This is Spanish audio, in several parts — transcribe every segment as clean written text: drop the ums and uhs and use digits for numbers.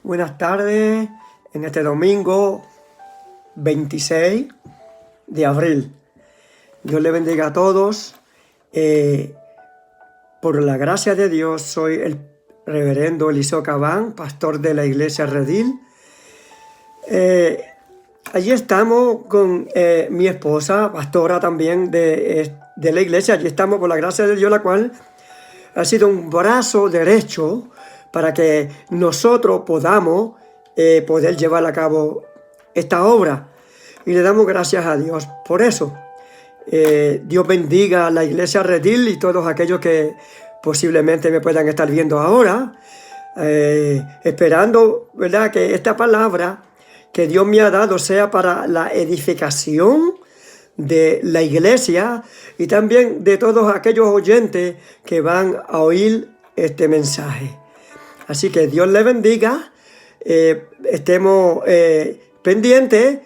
Buenas tardes en este domingo 26 de abril. Dios le bendiga a todos. Por la gracia de Dios, soy el reverendo Eliseo Cabán, pastor de la iglesia Redil. Allí estamos con mi esposa, pastora también de la iglesia. Allí estamos por la gracia de Dios, la cual ha sido un brazo derecho para que nosotros podamos poder llevar a cabo esta obra. Y le damos gracias a Dios por eso. Dios bendiga a la iglesia Redil y todos aquellos que posiblemente me puedan estar viendo ahora, esperando, ¿verdad?, que esta palabra que Dios me ha dado sea para la edificación de la iglesia y también de todos aquellos oyentes que van a oír este mensaje. Así que Dios le bendiga, estemos pendientes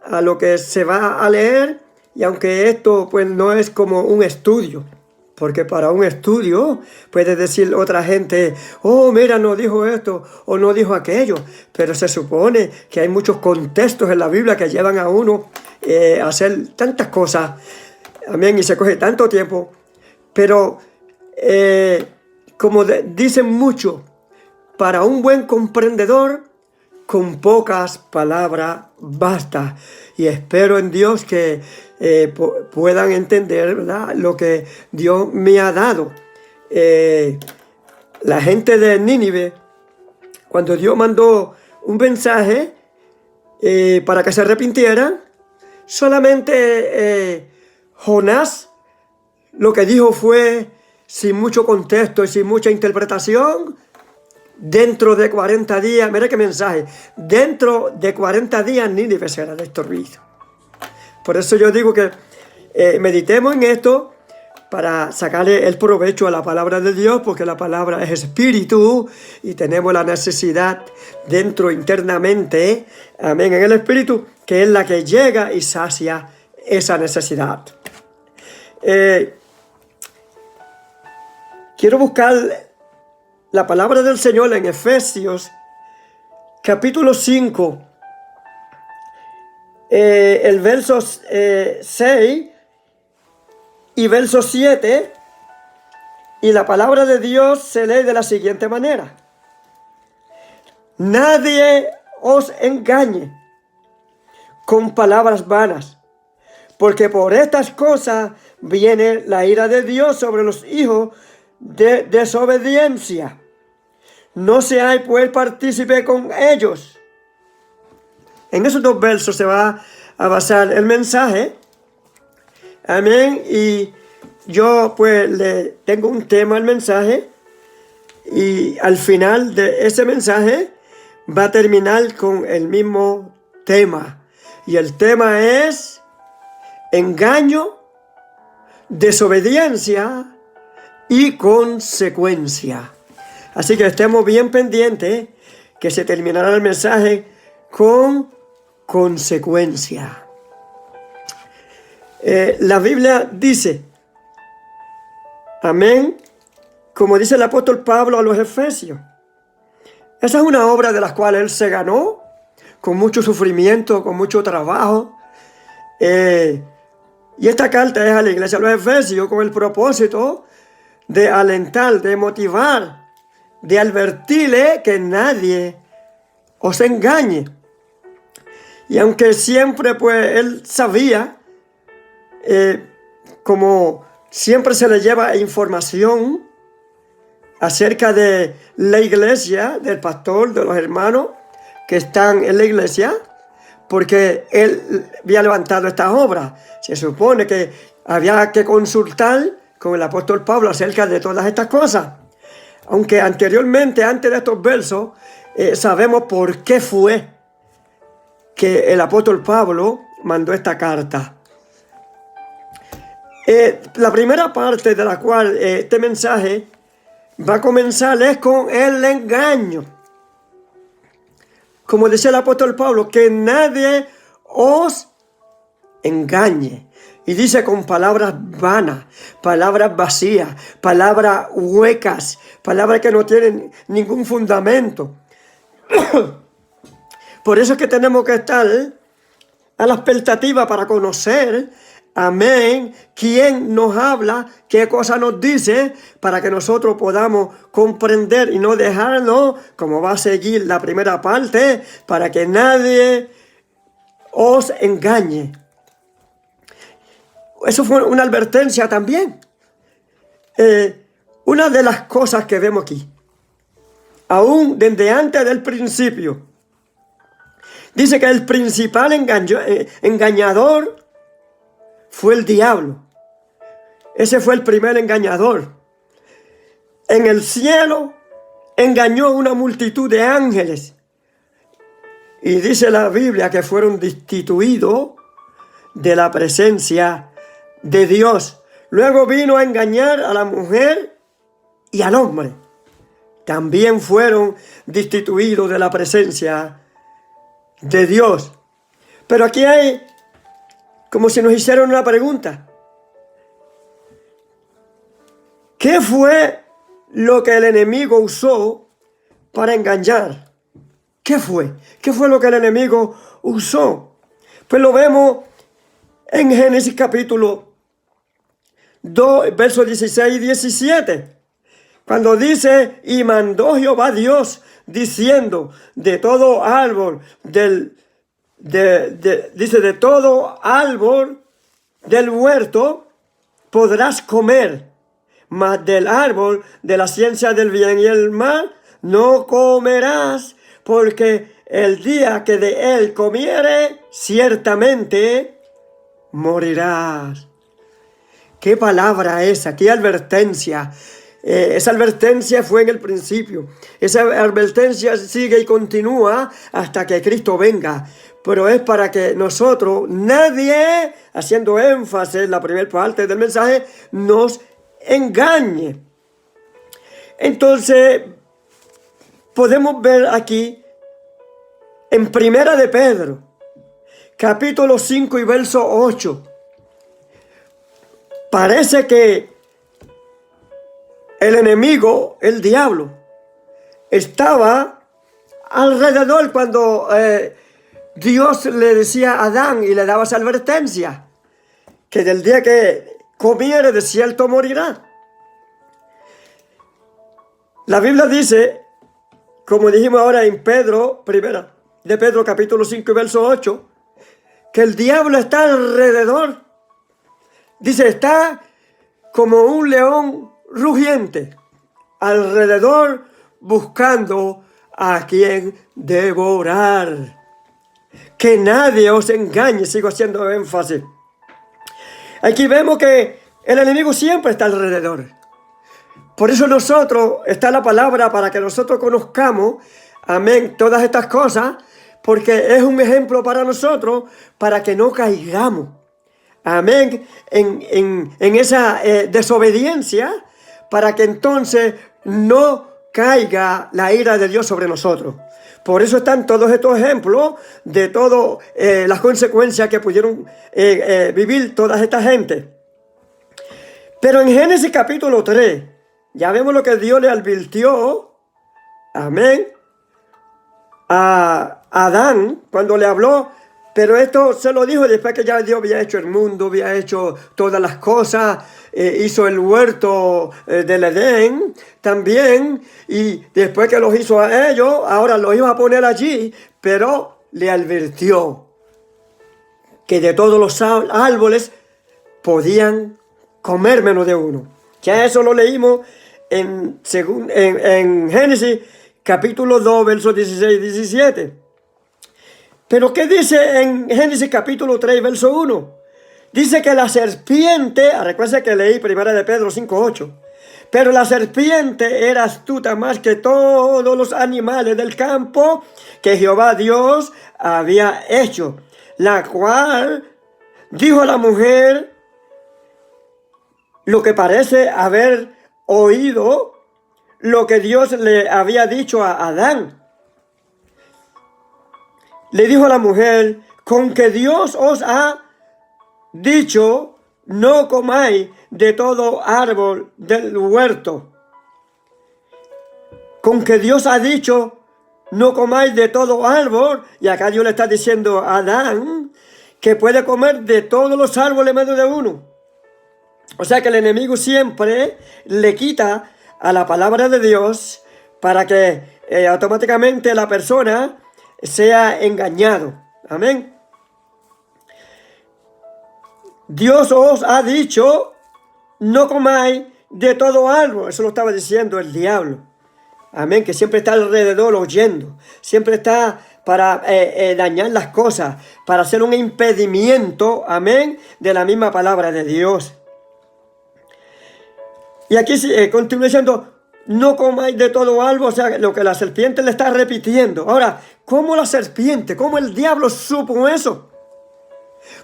a lo que se va a leer, y aunque esto pues no es como un estudio, porque para un estudio puede decir otra gente, oh mira, no dijo esto o no dijo aquello, pero se supone que hay muchos contextos en la Biblia que llevan a uno a hacer tantas cosas, amén, y se coge tanto tiempo, pero como dicen mucho, para un buen comprendedor, con pocas palabras basta. Y espero en Dios que puedan entender, ¿verdad?, lo que Dios me ha dado. La gente de Nínive, cuando Dios mandó un mensaje para que se arrepintieran, solamente Jonás lo que dijo fue, sin mucho contexto y sin mucha interpretación, dentro de 40 días, mira qué mensaje, dentro de 40 días Nínive será destruido. Por eso yo digo que meditemos en esto para sacarle el provecho a la palabra de Dios, porque la palabra es espíritu y tenemos la necesidad dentro internamente, amén, en el espíritu, que es la que llega y sacia esa necesidad. Quiero buscar la palabra del Señor en Efesios, capítulo 5, el verso 6 y verso 7, y la palabra de Dios se lee de la siguiente manera. Nadie os engañe con palabras vanas, porque por estas cosas viene la ira de Dios sobre los hijos de desobediencia. No seáis pues partícipe con ellos. En esos dos versos se va a basar el mensaje. Amén. Y yo pues le tengo un tema al mensaje. Y al final de ese mensaje va a terminar con el mismo tema. Y el tema es engaño, desobediencia y consecuencia. Así que estemos bien pendientes que se terminará el mensaje con consecuencia. La Biblia dice, amén, como dice el apóstol Pablo a los Efesios. Esa es una obra de la cual él se ganó con mucho sufrimiento, con mucho trabajo. Y esta carta es a la iglesia de los Efesios con el propósito de alentar, de motivar, de advertirle que nadie os engañe. Y aunque siempre pues él sabía, como siempre se le lleva información acerca de la iglesia, del pastor, de los hermanos que están en la iglesia, porque él había levantado esta obra. Se supone que había que consultar con el apóstol Pablo acerca de todas estas cosas. Aunque anteriormente, antes de estos versos, sabemos por qué fue que el apóstol Pablo mandó esta carta. La primera parte de la cual este mensaje va a comenzar es con el engaño. Como dice el apóstol Pablo, que nadie os engañe. Y dice con palabras vanas, palabras vacías, palabras huecas, palabras que no tienen ningún fundamento. Por eso es que tenemos que estar a la expectativa para conocer, amén, quién nos habla, qué cosa nos dice, para que nosotros podamos comprender y no dejarnos, como va a seguir la primera parte, para que nadie os engañe. Eso fue una advertencia también. Una de las cosas que vemos aquí, aún desde antes del principio, dice que el principal engañador fue el diablo. Ese fue el primer engañador. En el cielo engañó a una multitud de ángeles. Y dice la Biblia que fueron destituidos de la presencia de Dios. Luego vino a engañar a la mujer y al hombre. También fueron destituidos de la presencia de Dios. Pero aquí hay como si nos hicieran una pregunta. ¿Qué fue lo que el enemigo usó para engañar? ¿Qué fue? ¿Qué fue lo que el enemigo usó? Pues lo vemos en Génesis capítulo 2, versos 16 y 17. Cuando dice, y mandó Jehová Dios, diciendo, de todo árbol dice, de todo árbol del huerto podrás comer, mas del árbol de la ciencia del bien y el mal no comerás, porque el día que de él comiere, ciertamente morirás. ¿Qué palabra esa? ¿Qué advertencia? Esa advertencia fue en el principio. Esa advertencia sigue y continúa hasta que Cristo venga. Pero es para que nosotros, nadie, haciendo énfasis en la primera parte del mensaje, nos engañe. Entonces, podemos ver aquí, en Primera de Pedro, capítulo 5 y verso 8, parece que el enemigo, el diablo, estaba alrededor cuando Dios le decía a Adán y le daba esa advertencia, que del día que comiere de cierto morirá. La Biblia dice, como dijimos ahora en Primera de Pedro capítulo 5 y verso 8, que el diablo está alrededor. Dice, está como un león rugiente, alrededor buscando a quien devorar. Que nadie os engañe, sigo haciendo énfasis. Aquí vemos que el enemigo siempre está alrededor. Por eso nosotros, está la palabra para que nosotros conozcamos, amén, todas estas cosas, porque es un ejemplo para nosotros, para que no caigamos, amén, en esa desobediencia, para que entonces no caiga la ira de Dios sobre nosotros. Por eso están todos estos ejemplos de todas las consecuencias que pudieron vivir toda esta gente. Pero en Génesis capítulo 3, ya vemos lo que Dios le advirtió, amén, a Adán cuando le habló. Pero esto se lo dijo después que ya Dios había hecho el mundo, había hecho todas las cosas, hizo el huerto del Edén también, y después que los hizo a ellos, ahora los iba a poner allí, pero le advirtió que de todos los árboles podían comer menos de uno. Ya eso lo leímos en Génesis capítulo 2, versos 16 y 17. Pero ¿qué dice en Génesis capítulo 3, verso 1? Dice que la serpiente, recuerda que leí Primera de Pedro 5, 8. Pero la serpiente era astuta más que todos los animales del campo que Jehová Dios había hecho, la cual dijo a la mujer lo que parece haber oído lo que Dios le había dicho a Adán. Le dijo a la mujer, con que Dios os ha dicho, no comáis de todo árbol del huerto. Con que Dios ha dicho, no comáis de todo árbol, y acá Dios le está diciendo a Adán que puede comer de todos los árboles menos de uno. O sea que el enemigo siempre le quita a la palabra de Dios para que automáticamente la persona sea engañado. Amén. Dios os ha dicho, no comáis de todo árbol. Eso lo estaba diciendo el diablo. Amén, que siempre está alrededor oyendo. Siempre está para dañar las cosas, para hacer un impedimento, amén, de la misma palabra de Dios. Y aquí continúa diciendo, no comáis de todo árbol, o sea, lo que la serpiente le está repitiendo. Ahora, ¿cómo la serpiente, cómo el diablo supo eso?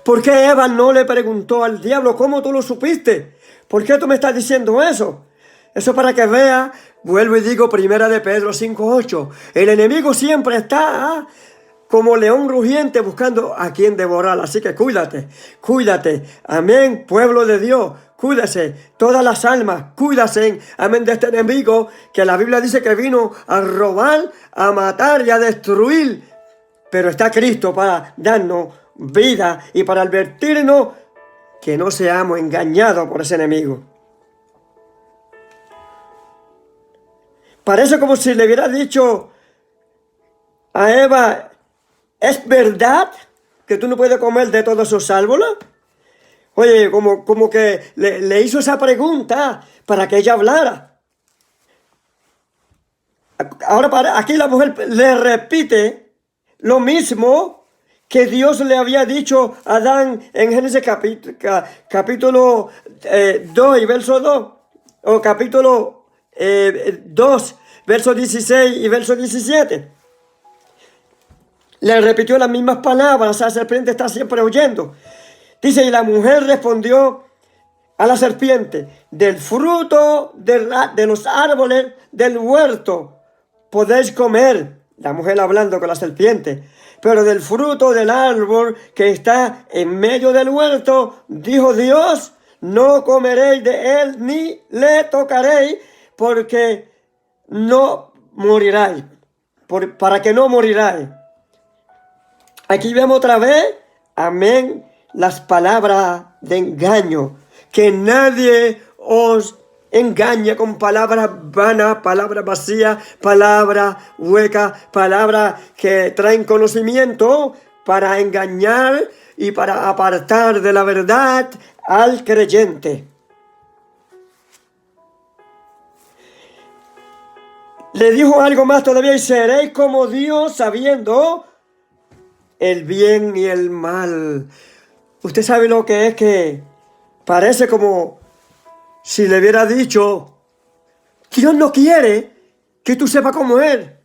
¿Por qué Eva no le preguntó al diablo, cómo tú lo supiste? ¿Por qué tú me estás diciendo eso? Eso para que vea, vuelvo y digo, primera de Pedro 5:8. El enemigo siempre está como león rugiente buscando a quien devorar. Así que cuídate, cuídate. Amén, pueblo de Dios. Cuídese, todas las almas, cuídase, amén, de este enemigo que la Biblia dice que vino a robar, a matar y a destruir. Pero está Cristo para darnos vida y para advertirnos que no seamos engañados por ese enemigo. Parece como si le hubiera dicho a Eva, ¿es verdad que tú no puedes comer de todos esos árboles? Oye, como que le hizo esa pregunta para que ella hablara. Ahora aquí la mujer le repite lo mismo que Dios le había dicho a Adán en Génesis capítulo 2 y verso 2, o capítulo 2, verso 16 y verso 17. Le repitió las mismas palabras, la serpiente está siempre oyendo. Dice, y la mujer respondió a la serpiente, del fruto de los árboles del huerto podéis comer. La mujer hablando con la serpiente. Pero del fruto del árbol que está en medio del huerto, dijo Dios, no comeréis de él ni le tocaréis, porque no moriráis. Para que no moriráis. Aquí vemos otra vez, amén, las palabras de engaño. Que nadie os engañe con palabras vanas, palabras vacías, palabras huecas, palabras que traen conocimiento para engañar y para apartar de la verdad al creyente. Le dijo algo más todavía, y seréis como Dios sabiendo el bien y el mal. Usted sabe lo que es, que parece como si le hubiera dicho, Dios no quiere que tú sepas como Él.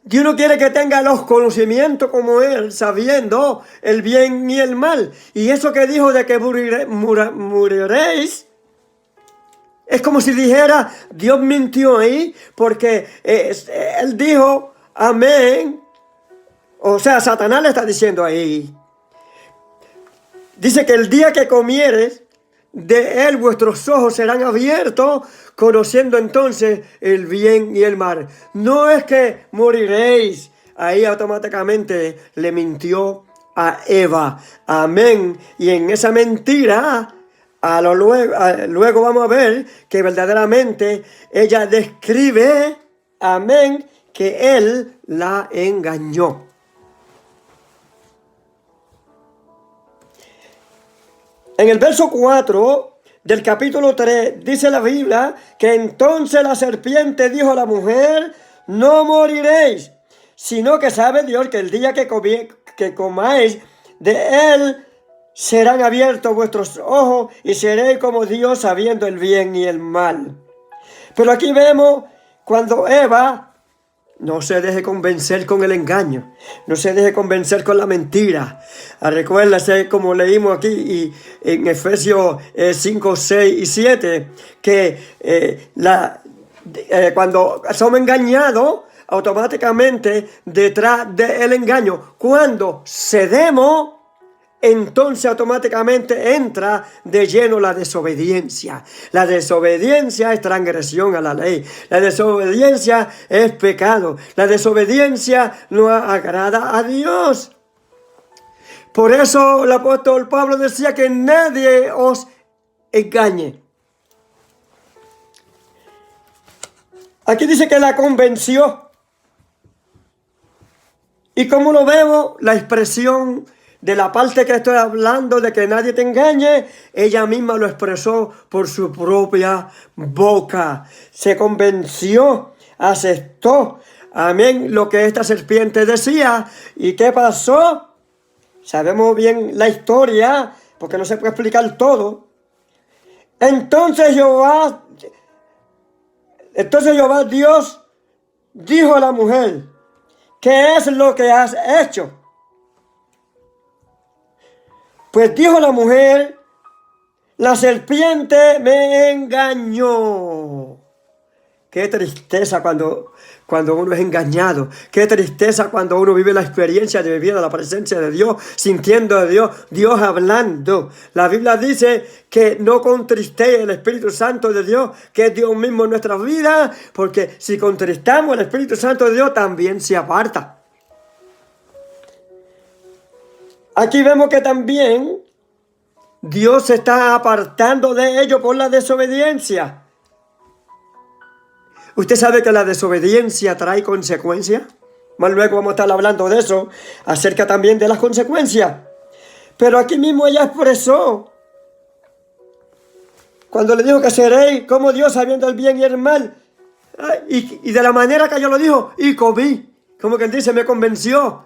Dios no quiere que tengas los conocimientos como Él, sabiendo el bien y el mal. Y eso que dijo de que moriréis, es como si dijera, Dios mintió ahí, porque Él dijo, amén. O sea, Satanás le está diciendo ahí. Dice que el día que comieres de él, vuestros ojos serán abiertos, conociendo entonces el bien y el mal. No es que moriréis. Ahí automáticamente le mintió a Eva. Amén. Y en esa mentira, luego vamos a ver que verdaderamente ella describe, amén, que él la engañó. En el verso 4 del capítulo 3 dice la Biblia que entonces la serpiente dijo a la mujer, no moriréis, sino que sabe Dios que el día que comáis de él serán abiertos vuestros ojos y seréis como Dios sabiendo el bien y el mal. Pero aquí vemos cuando Eva no se deje convencer con el engaño, no se deje convencer con la mentira. Recuérdase, como leímos aquí y en Efesios 5, 6 y 7, que cuando somos engañados, automáticamente detrás del engaño, cuando cedemos, entonces automáticamente entra de lleno la desobediencia. La desobediencia es transgresión a la ley. La desobediencia es pecado. La desobediencia no agrada a Dios. Por eso el apóstol Pablo decía que nadie os engañe. Aquí dice que la convenció. Y como lo vemos, la expresión de la parte que estoy hablando de que nadie te engañe, ella misma lo expresó por su propia boca. Se convenció, aceptó, amén, lo que esta serpiente decía. ¿Y qué pasó? Sabemos bien la historia, porque no se puede explicar todo. Entonces Jehová Dios dijo a la mujer: ¿qué es lo que has hecho? Pues dijo la mujer: la serpiente me engañó. Qué tristeza cuando uno es engañado. Qué tristeza cuando uno vive la experiencia de vivir a la presencia de Dios, sintiendo a Dios, Dios hablando. La Biblia dice que no contristee el Espíritu Santo de Dios, que es Dios mismo en nuestras vidas, porque si contristamos el Espíritu Santo de Dios, también se aparta. Aquí vemos que también Dios se está apartando de ellos por la desobediencia. ¿Usted sabe que la desobediencia trae consecuencias? Más luego vamos a estar hablando de eso, acerca también de las consecuencias. Pero aquí mismo ella expresó, cuando le dijo que seréis como Dios sabiendo el bien y el mal, y de la manera que yo lo dijo, y comí, como quien dice, me convenció,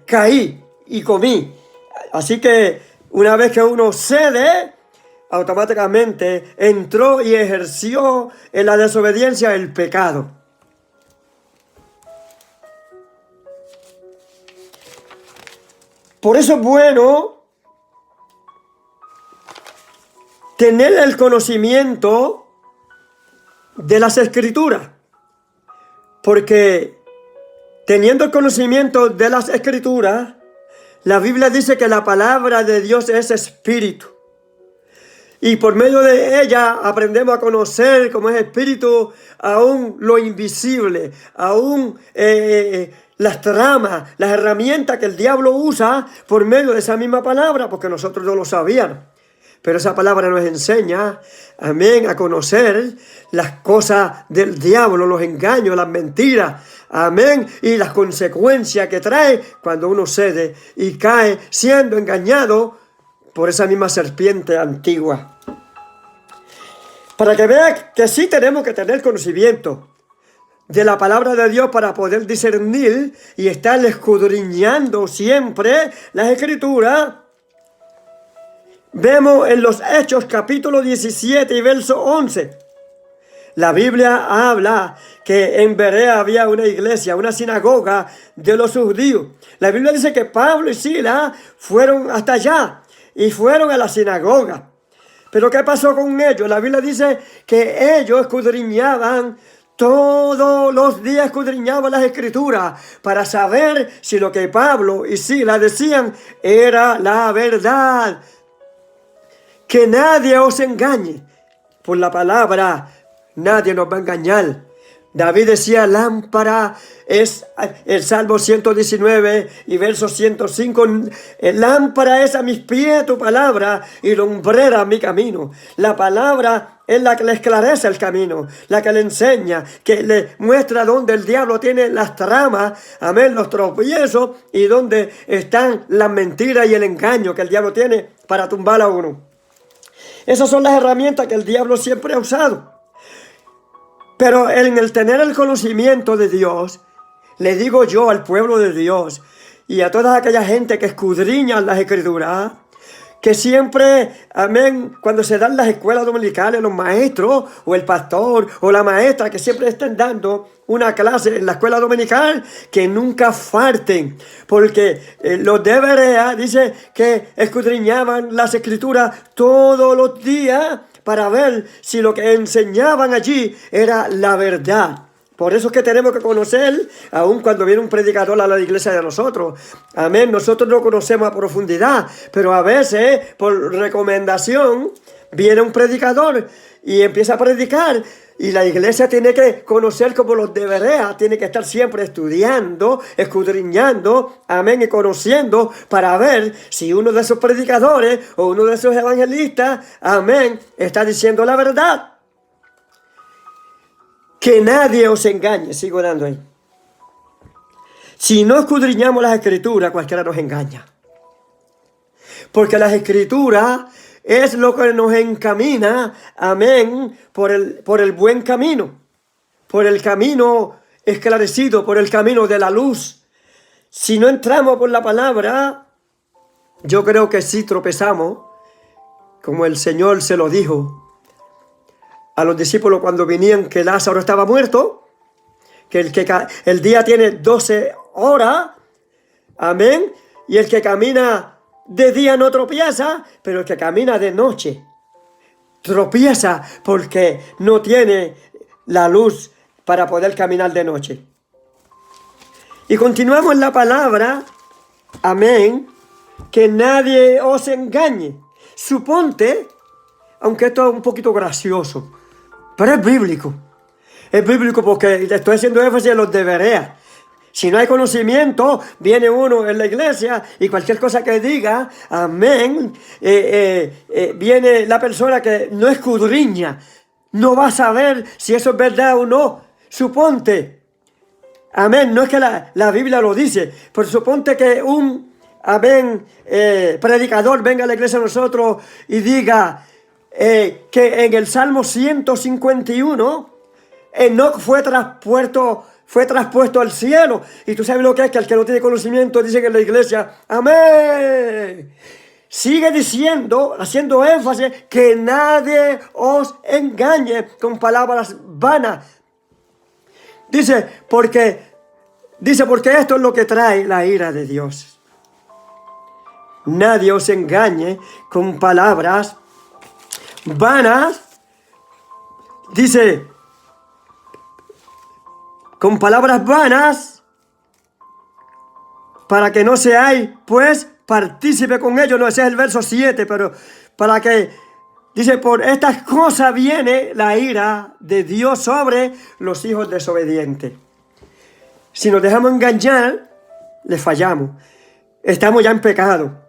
caí y comí. Así que una vez que uno cede, automáticamente entró y ejerció en la desobediencia el pecado. Por eso es bueno tener el conocimiento de las Escrituras, porque teniendo el conocimiento de las Escrituras, la Biblia dice que la palabra de Dios es espíritu. Y por medio de ella aprendemos a conocer como es espíritu aún lo invisible, aún las tramas, las herramientas que el diablo usa por medio de esa misma palabra, porque nosotros no lo sabíamos. Pero esa palabra nos enseña, amén, a conocer las cosas del diablo, los engaños, las mentiras, amén, y las consecuencias que trae cuando uno cede y cae siendo engañado por esa misma serpiente antigua. Para que vean que sí tenemos que tener conocimiento de la palabra de Dios para poder discernir y estar escudriñando siempre las Escrituras. Vemos en los Hechos capítulo 17 y verso 11. La Biblia habla que en Berea había una iglesia, una sinagoga de los judíos. La Biblia dice que Pablo y Silas fueron hasta allá y fueron a la sinagoga. Pero ¿qué pasó con ellos? La Biblia dice que ellos escudriñaban todos los días, escudriñaban las Escrituras para saber si lo que Pablo y Silas decían era la verdad. Que nadie os engañe. Por la palabra, nadie nos va a engañar. David decía, lámpara es el Salmo 119 y verso 105. Lámpara es a mis pies tu palabra y lumbrera mi camino. La palabra es la que le esclarece el camino, la que le enseña, que le muestra dónde el diablo tiene las tramas, amén, los tropiezos y dónde están las mentiras y el engaño que el diablo tiene para tumbar a uno. Esas son las herramientas que el diablo siempre ha usado. Pero en el tener el conocimiento de Dios, le digo yo al pueblo de Dios y a toda aquella gente que escudriña las Escrituras, que siempre, amén, cuando se dan las escuelas dominicales, los maestros o el pastor o la maestra que siempre estén dando una clase en la escuela dominical, que nunca falten, porque los de Berea dice que escudriñaban las Escrituras todos los días para ver si lo que enseñaban allí era la verdad. Por eso es que tenemos que conocer, aun cuando viene un predicador a la iglesia de nosotros. Amén. Nosotros no conocemos a profundidad, pero a veces, por recomendación, viene un predicador y empieza a predicar. Y la iglesia tiene que conocer como los debería, tiene que estar siempre estudiando, escudriñando, amén, y conociendo para ver si uno de esos predicadores o uno de esos evangelistas, amén, está diciendo la verdad. Que nadie os engañe, sigo dando ahí. Si no escudriñamos las escrituras, cualquiera nos engaña. Porque las escrituras es lo que nos encamina, amén, por el buen camino, por el camino esclarecido, por el camino de la luz. Si no entramos por la palabra, yo creo que sí tropezamos, como el Señor se lo dijo a los discípulos cuando venían que Lázaro estaba muerto, que el día tiene 12 horas, amén, y el que camina de día no tropieza, pero el que camina de noche tropieza porque no tiene la luz para poder caminar de noche. Y continuamos en la palabra, amén, que nadie os engañe. Suponte, aunque esto es un poquito gracioso, pero es bíblico. Es bíblico porque le estoy haciendo énfasis en los deberes. Si no hay conocimiento, viene uno en la iglesia y cualquier cosa que diga, amén, viene la persona que no escudriña, no va a saber si eso es verdad o no. Suponte, amén, no es que la Biblia lo dice, pero suponte que un, amén, predicador venga a la iglesia de nosotros y diga que en el Salmo 151, Enoc fue traspuesto al cielo. Y tú sabes lo que es, que el que no tiene conocimiento dice en la iglesia, amén. Sigue diciendo, haciendo énfasis, que nadie os engañe con palabras vanas. Dice, porque esto es lo que trae la ira de Dios. Nadie os engañe con palabras vanas. Dice, con palabras vanas, para que no seáis, pues, partícipe con ellos. No, ese es el verso 7, pero para que, dice, por estas cosas viene la ira de Dios sobre los hijos desobedientes. Si nos dejamos engañar, le fallamos. Estamos ya en pecado.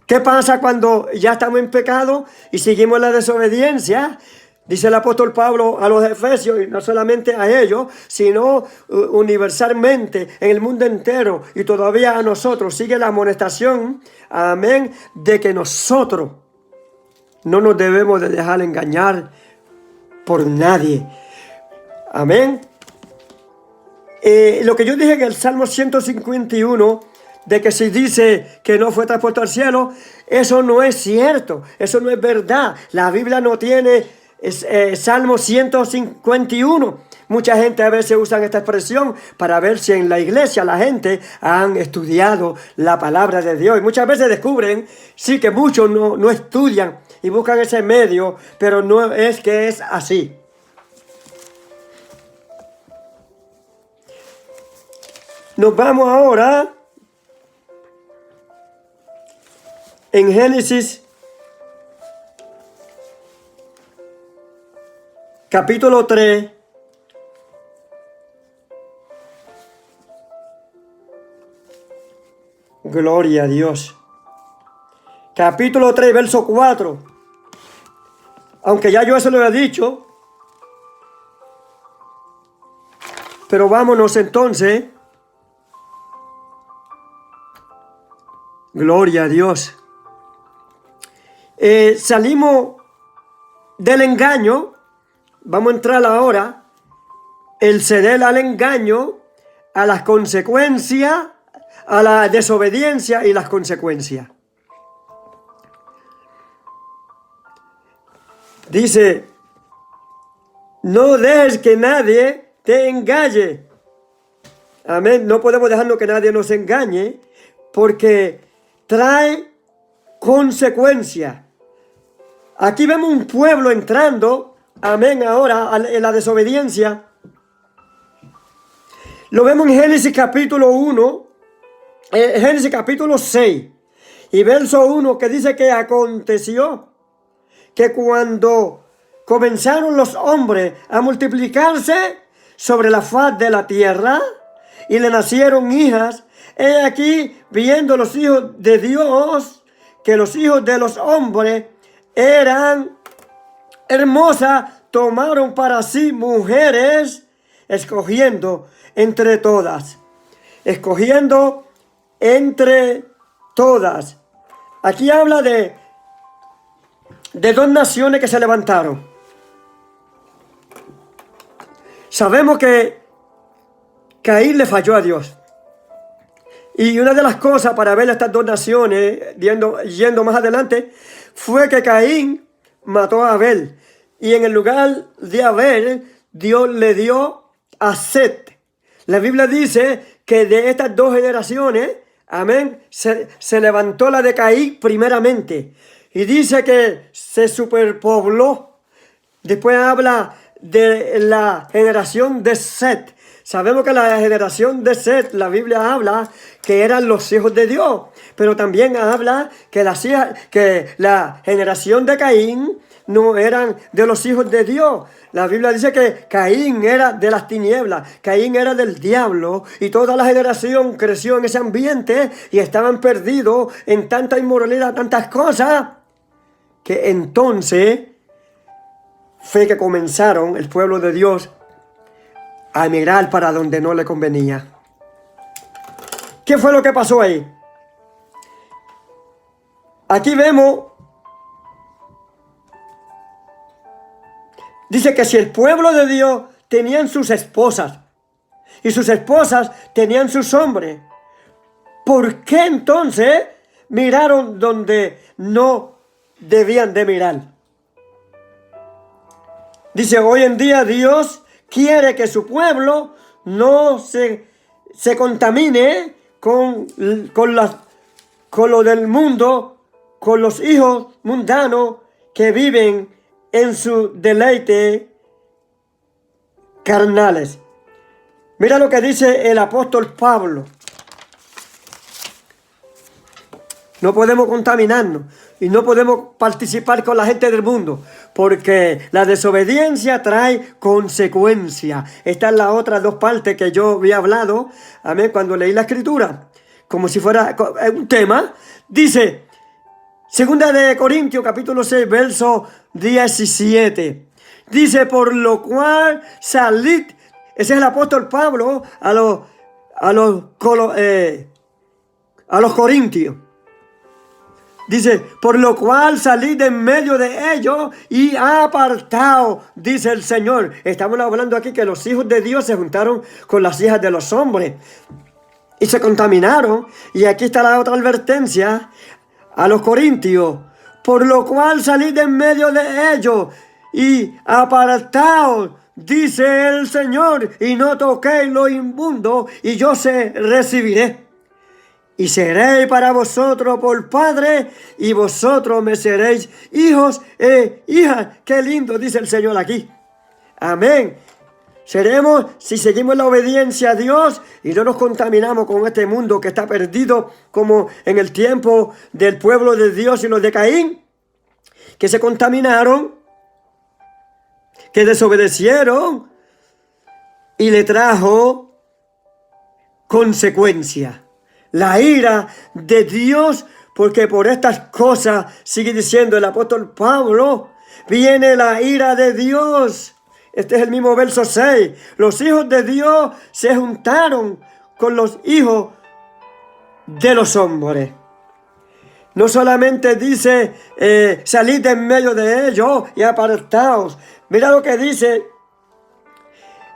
¿Qué pasa cuando ya estamos en pecado y seguimos la desobediencia? Dice el apóstol Pablo a los Efesios, y no solamente a ellos, sino universalmente, en el mundo entero, y todavía a nosotros, sigue la amonestación, amén, de que nosotros no nos debemos de dejar engañar por nadie. Amén. Lo que yo dije en el Salmo 151, de que si dice que no fue traspuesto al cielo, eso no es cierto, eso no es verdad. La Biblia no tiene Salmo 151. Mucha gente a veces usa esta expresión para ver si en la iglesia la gente han estudiado la palabra de Dios. Y muchas veces descubren, sí, que muchos no estudian y buscan ese medio, pero no es que es así. Nos vamos ahora en Génesis capítulo 3, gloria a Dios. Capítulo 3, verso 4. Aunque ya yo eso lo he dicho, pero vámonos entonces. Gloria a Dios. Salimos del engaño. Vamos a entrar ahora, el ceder al engaño, a las consecuencias, a la desobediencia y las consecuencias. Dice, no dejes que nadie te engañe. Amén. No podemos dejarnos que nadie nos engañe, porque trae consecuencias. Aquí vemos un pueblo entrando, amén, ahora en la desobediencia. Lo vemos en Génesis capítulo 1, Génesis capítulo 6 y verso 1, que dice que aconteció que cuando comenzaron los hombres a multiplicarse sobre la faz de la tierra y le nacieron hijas, he aquí viendo los hijos de Dios que los hijos de los hombres eran hermosas, tomaron para sí mujeres, escogiendo entre todas. Escogiendo entre todas. Aquí habla de dos naciones que se levantaron. Sabemos que Caín le falló a Dios. Y una de las cosas para ver estas dos naciones, yendo más adelante, fue que Caín mató a Abel. Y en el lugar de Abel, Dios le dio a Set. La Biblia dice que de estas dos generaciones, amén, se levantó la de Caín primeramente. Y dice que se superpobló. Después habla de la generación de Set. Sabemos que la generación de Set, la Biblia habla que eran los hijos de Dios. Pero también habla que la generación de Caín no eran de los hijos de Dios. La Biblia dice que Caín era de las tinieblas, Caín era del diablo, y toda la generación creció en ese ambiente y estaban perdidos en tanta inmoralidad, tantas cosas, que entonces fue que comenzaron el pueblo de Dios a emigrar para donde no le convenía. ¿Qué fue lo que pasó ahí? Aquí vemos, dice que si el pueblo de Dios tenían sus esposas y sus esposas tenían sus hombres, ¿por qué entonces miraron donde no debían de mirar? Dice, hoy en día Dios quiere que su pueblo no se contamine con lo del mundo, con los hijos mundanos que viven en su deleite carnales. Mira lo que dice el apóstol Pablo. No podemos contaminarnos y no podemos participar con la gente del mundo, porque la desobediencia trae consecuencias. Esta es la otra dos partes que yo había hablado, amén, cuando leí la escritura, como si fuera un tema. Dice, 2 de Corintios capítulo 6, verso 17. Dice, por lo cual salid, ese es el apóstol Pablo a los corintios. Dice, por lo cual salid en medio de ellos y apartaos, dice el Señor. Estamos hablando aquí que los hijos de Dios se juntaron con las hijas de los hombres y se contaminaron. Y aquí está la otra advertencia a los corintios. Por lo cual salid en medio de ellos y apartaos, dice el Señor, y no toquéis lo inmundo, y yo se recibiré. Y seré para vosotros por padre, y vosotros me seréis hijos e hijas. Qué lindo dice el Señor aquí. Amén. Seremos si seguimos la obediencia a Dios y no nos contaminamos con este mundo que está perdido, como en el tiempo del pueblo de Dios y los de Caín, que se contaminaron, que desobedecieron y le trajo consecuencia. La ira de Dios, porque por estas cosas, sigue diciendo el apóstol Pablo, viene la ira de Dios. Este es el mismo verso 6. Los hijos de Dios se juntaron con los hijos de los hombres. No solamente dice, salid de en medio de ellos y apartaos. Mira lo que dice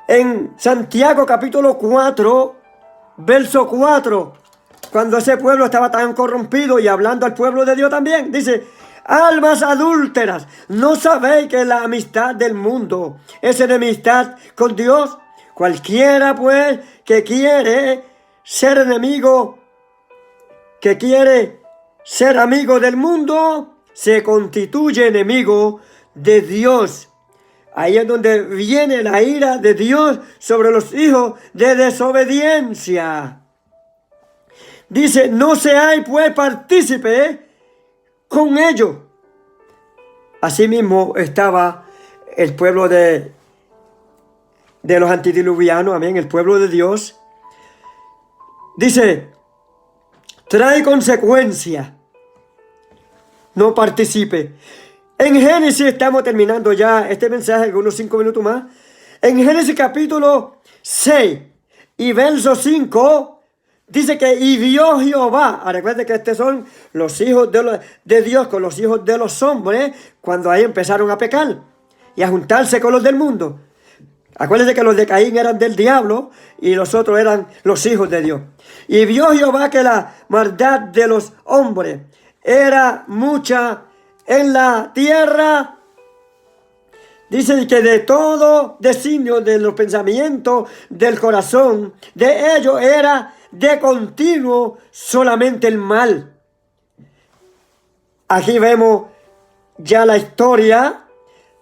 en Santiago capítulo 4, verso 4. Cuando ese pueblo estaba tan corrompido y hablando al pueblo de Dios también, dice, almas adúlteras, ¿no sabéis que la amistad del mundo es enemistad con Dios? Cualquiera pues que quiere ser amigo del mundo, se constituye enemigo de Dios. Ahí es donde viene la ira de Dios sobre los hijos de desobediencia. Dice, no seáis pues partícipe con ellos. Asimismo estaba el pueblo de los antediluvianos, amén, el pueblo de Dios. Dice, trae consecuencia, no participe. En Génesis, estamos terminando ya este mensaje, unos 5 minutos más. En Génesis capítulo 6 y verso 5, dice que y vio Jehová. Recuerden que estos son los hijos de Dios con los hijos de los hombres, cuando ahí empezaron a pecar y a juntarse con los del mundo. Acuérdense que los de Caín eran del diablo y los otros eran los hijos de Dios. Y vio Jehová que la maldad de los hombres era mucha en la tierra. Dice que de todo designio de los pensamientos del corazón de ellos era de continuo solamente el mal. Aquí vemos ya la historia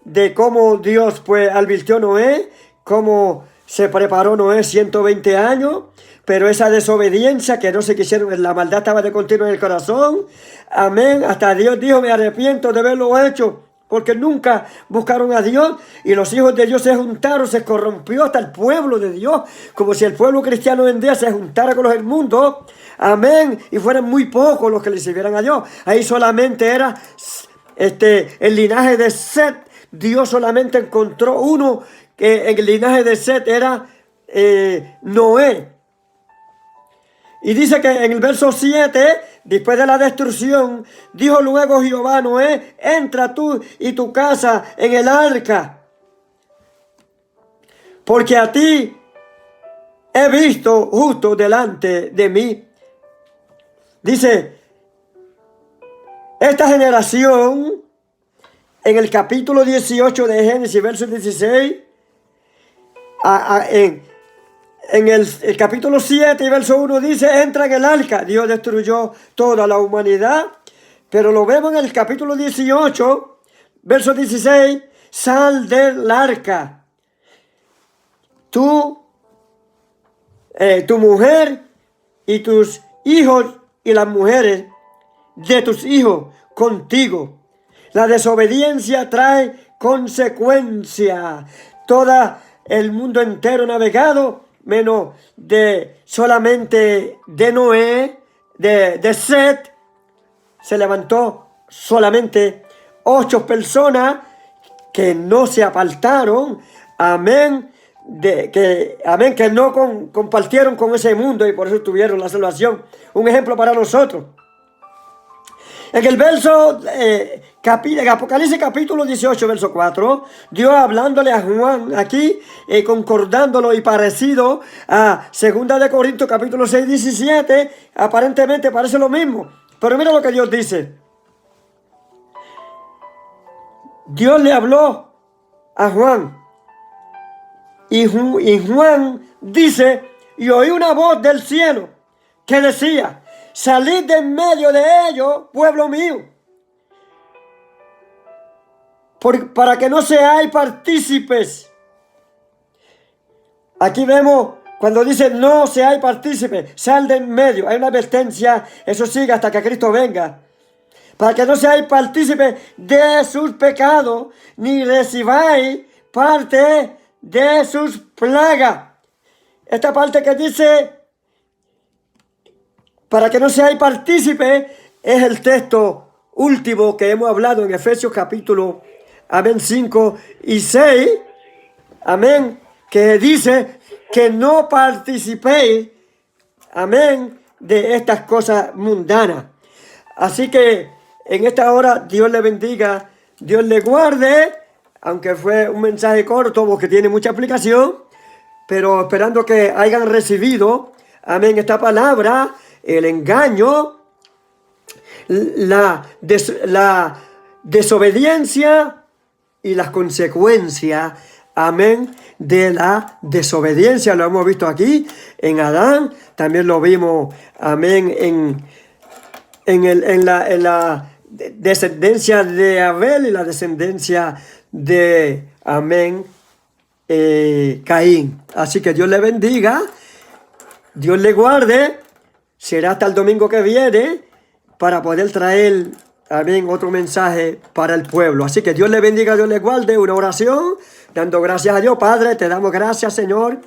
de cómo Dios pues advirtió a Noé, cómo se preparó Noé 120 años, pero esa desobediencia que no se quisieron, la maldad estaba de continuo en el corazón. Amén. Hasta Dios dijo, me arrepiento de haberlo hecho, porque nunca buscaron a Dios y los hijos de Dios se juntaron, se corrompió hasta el pueblo de Dios, como si el pueblo cristiano hoy en día se juntara con los del mundo. Amén. Y fueran muy pocos los que le sirvieran a Dios. Ahí solamente era el linaje de Set. Dios solamente encontró uno que en el linaje de Set era Noé. Y dice que en el verso 7, después de la destrucción, dijo luego Jehová a Noé, entra tú y tu casa en el arca, porque a ti he visto justo delante de mí. Dice, esta generación, en el capítulo 18 de Génesis, verso 16, en el capítulo 7 y verso 1 dice, entra en el arca. Dios destruyó toda la humanidad. Pero lo vemos en el capítulo 18, verso 16, sal del arca. Tu mujer y tus hijos y las mujeres de tus hijos contigo. La desobediencia trae consecuencia. Todo el mundo entero navegado, menos de solamente de Noé, de Set, se levantó solamente 8 personas que no se apartaron, amén, que no compartieron con ese mundo y por eso tuvieron la salvación. Un ejemplo para nosotros. En el verso Apocalipsis capítulo 18, verso 4, Dios hablándole a Juan aquí, concordándolo y parecido a 2 de Corintios capítulo 6, 17, aparentemente parece lo mismo. Pero mira lo que Dios dice. Dios le habló a Juan. Y Juan dice, y oí una voz del cielo que decía, salid de en medio de ellos, pueblo mío, para que no seáis partícipes. Aquí vemos cuando dice no seáis partícipes, sal de en medio. Hay una advertencia, eso sigue hasta que Cristo venga. Para que no seáis partícipes de sus pecados, ni recibáis parte de sus plagas. Esta parte que dice, para que no seáis partícipes, es el texto último que hemos hablado en Efesios capítulo, amén, 5 y 6, amén, que dice que no participéis, amén, de estas cosas mundanas. Así que en esta hora Dios le bendiga, Dios le guarde, aunque fue un mensaje corto porque tiene mucha aplicación, pero esperando que hayan recibido, amén, esta palabra, el engaño, la desobediencia y las consecuencias, amén, de la desobediencia. Lo hemos visto aquí en Adán, también lo vimos, amén, en la descendencia de Abel y la descendencia de amén, Caín. Así que Dios le bendiga, Dios le guarde. Será hasta el domingo que viene para poder traer, amén, otro mensaje para el pueblo. Así que Dios le bendiga, Dios le guarde. Una oración, dando gracias a Dios. Padre, te damos gracias, Señor,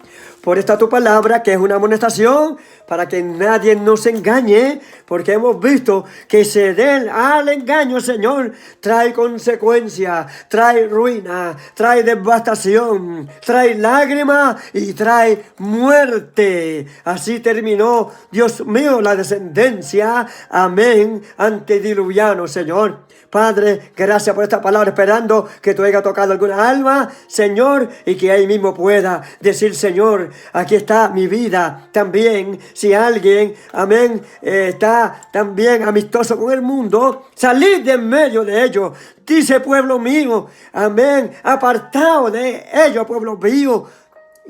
por esta tu palabra, que es una amonestación para que nadie nos engañe, porque hemos visto que ceder al engaño, Señor, trae consecuencias, trae ruina, trae devastación, trae lágrimas y trae muerte. Así terminó, Dios mío, la descendencia, amén, antediluviano, Señor. Padre, gracias por esta palabra, esperando que tú hayas tocado alguna alma, Señor, y que ahí mismo pueda decir, Señor, aquí está mi vida también. Si alguien, amén, está también amistoso con el mundo, salid de en medio de ellos. Dice, pueblo mío, amén, apartado de ellos, pueblo mío.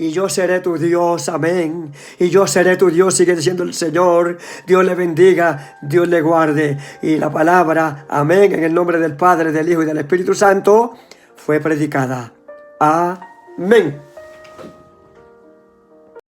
Y yo seré tu Dios, amén. Y yo seré tu Dios, sigue diciendo el Señor. Dios le bendiga, Dios le guarde. Y la palabra, amén, en el nombre del Padre, del Hijo y del Espíritu Santo, fue predicada. Amén.